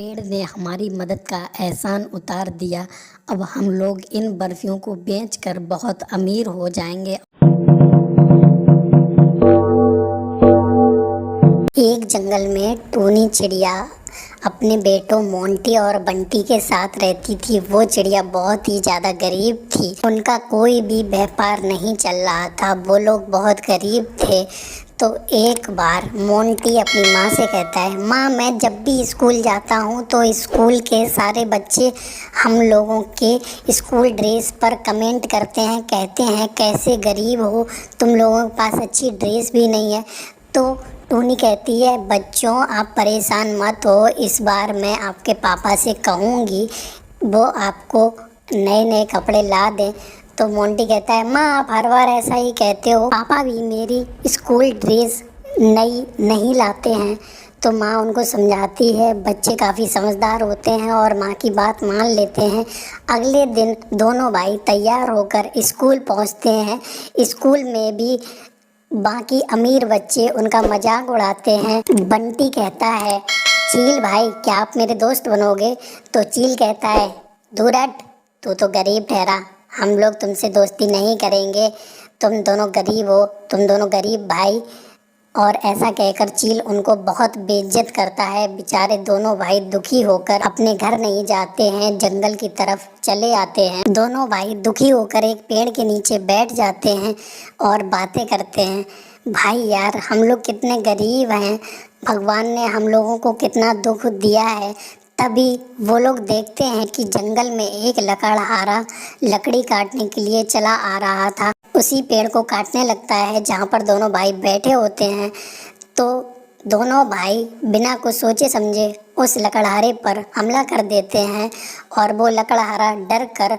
पेड़ ने हमारी मदद का एहसान उतार दिया। अब हम लोग इन बर्फियों को बेचकर बहुत अमीर हो जाएंगे। एक जंगल में टूनी चिड़िया अपने बेटों मोंटी और बंटी के साथ रहती थी। वो चिड़िया बहुत ही ज़्यादा गरीब थी। उनका कोई भी व्यापार नहीं चल रहा था। वो लोग बहुत गरीब थे। तो एक बार मोंटी अपनी माँ से कहता है, माँ मैं जब भी स्कूल जाता हूँ तो स्कूल के सारे बच्चे हम लोगों के स्कूल ड्रेस पर कमेंट करते हैं, कहते हैं कैसे गरीब हो, तुम लोगों के पास अच्छी ड्रेस भी नहीं है। तो टूनी कहती है, बच्चों आप परेशान मत हो, इस बार मैं आपके पापा से कहूँगी वो आपको नए नए कपड़े ला दें। तो मोंटी कहता है, माँ आप हर बार ऐसा ही कहते हो, पापा भी मेरी स्कूल ड्रेस नई नहीं लाते हैं। तो माँ उनको समझाती है। बच्चे काफ़ी समझदार होते हैं और माँ की बात मान लेते हैं। अगले दिन दोनों भाई तैयार होकर स्कूल पहुँचते हैं। स्कूल में भी बाकी अमीर बच्चे उनका मजाक उड़ाते हैं। बंटी कहता है, चील भाई क्या आप मेरे दोस्त बनोगे? तो चील कहता है, दूर हट, तू तो गरीब ठहरा, हम लोग तुमसे दोस्ती नहीं करेंगे, तुम दोनों गरीब हो, तुम दोनों गरीब भाई। और ऐसा कहकर चील उनको बहुत बेइज्जत करता है। बेचारे दोनों भाई दुखी होकर अपने घर नहीं जाते हैं, जंगल की तरफ चले आते हैं। दोनों भाई दुखी होकर एक पेड़ के नीचे बैठ जाते हैं और बातें करते हैं। भाई यार हम लोग कितने गरीब हैं, भगवान ने हम लोगों को कितना दुख दिया है। तभी वो लोग देखते हैं कि जंगल में एक लकड़हारा लकड़ी काटने के लिए चला आ रहा था। उसी पेड़ को काटने लगता है जहाँ पर दोनों भाई बैठे होते हैं। तो दोनों भाई बिना कुछ सोचे समझे उस लकड़हारे पर हमला कर देते हैं और वो लकड़हारा डर कर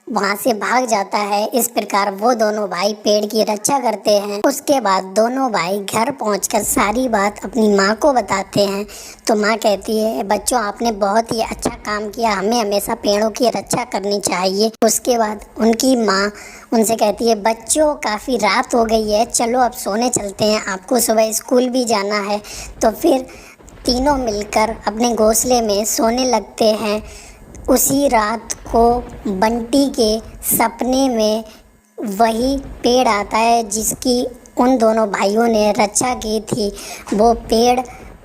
वहाँ से भाग जाता है। इस प्रकार वो दोनों भाई पेड़ की रक्षा करते हैं। उसके बाद दोनों भाई घर पहुंचकर सारी बात अपनी माँ को बताते हैं। तो माँ कहती है, बच्चों आपने बहुत ही अच्छा काम किया, हमें हमेशा पेड़ों की रक्षा करनी चाहिए। उसके बाद उनकी माँ उनसे कहती है, बच्चों काफ़ी रात हो गई है, चलो अब सोने चलते हैं, आपको सुबह स्कूल भी जाना है। तो फिर तीनों मिलकर अपने घोंसले में सोने लगते हैं। उसी रात को बंटी के सपने में वही पेड़ आता है जिसकी उन दोनों भाइयों ने रक्षा की थी। वो पेड़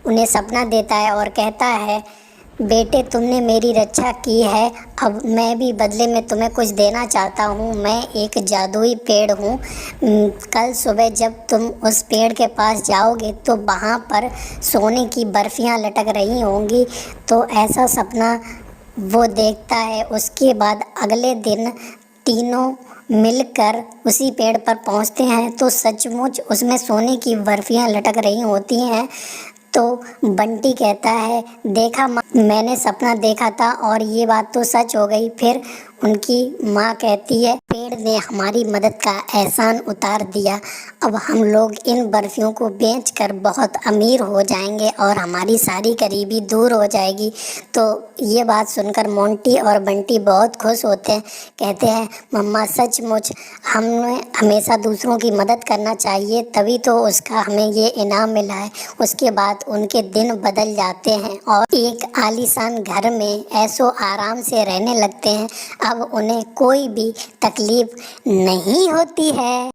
उन्हें सपना देता है और कहता है, बेटे तुमने मेरी रक्षा की है, अब मैं भी बदले में तुम्हें कुछ देना चाहता हूँ। मैं एक जादुई पेड़ हूँ। कल सुबह जब तुम उस पेड़ के पास जाओगे तो वहाँ पर सोने की बर्फियाँ लटक रही होंगी। तो ऐसा सपना वो देखता है। उसके बाद अगले दिन तीनों मिलकर उसी पेड़ पर पहुंचते हैं तो सचमुच उसमें सोने की बर्फियां लटक रही होती हैं। तो बंटी कहता है, देखा माँ, मैंने सपना देखा था और ये बात तो सच हो गई। फिर उनकी माँ कहती है, पेड़ ने हमारी मदद का एहसान उतार दिया। अब हम लोग इन बर्फियों को बेचकर बहुत अमीर हो जाएंगे और हमारी सारी गरीबी दूर हो जाएगी। तो ये बात सुनकर मोंटी और बंटी बहुत खुश होते हैं। कहते हैं, मम्मा सचमुच हमें हमेशा दूसरों की मदद करना चाहिए, तभी तो उसका हमें ये इनाम मिला है। उसके बाद उनके दिन बदल जाते हैं और एक आलीशान घर में ऐशो आराम से रहने लगते हैं। अब उन्हें कोई भी तकलीफ नहीं होती है।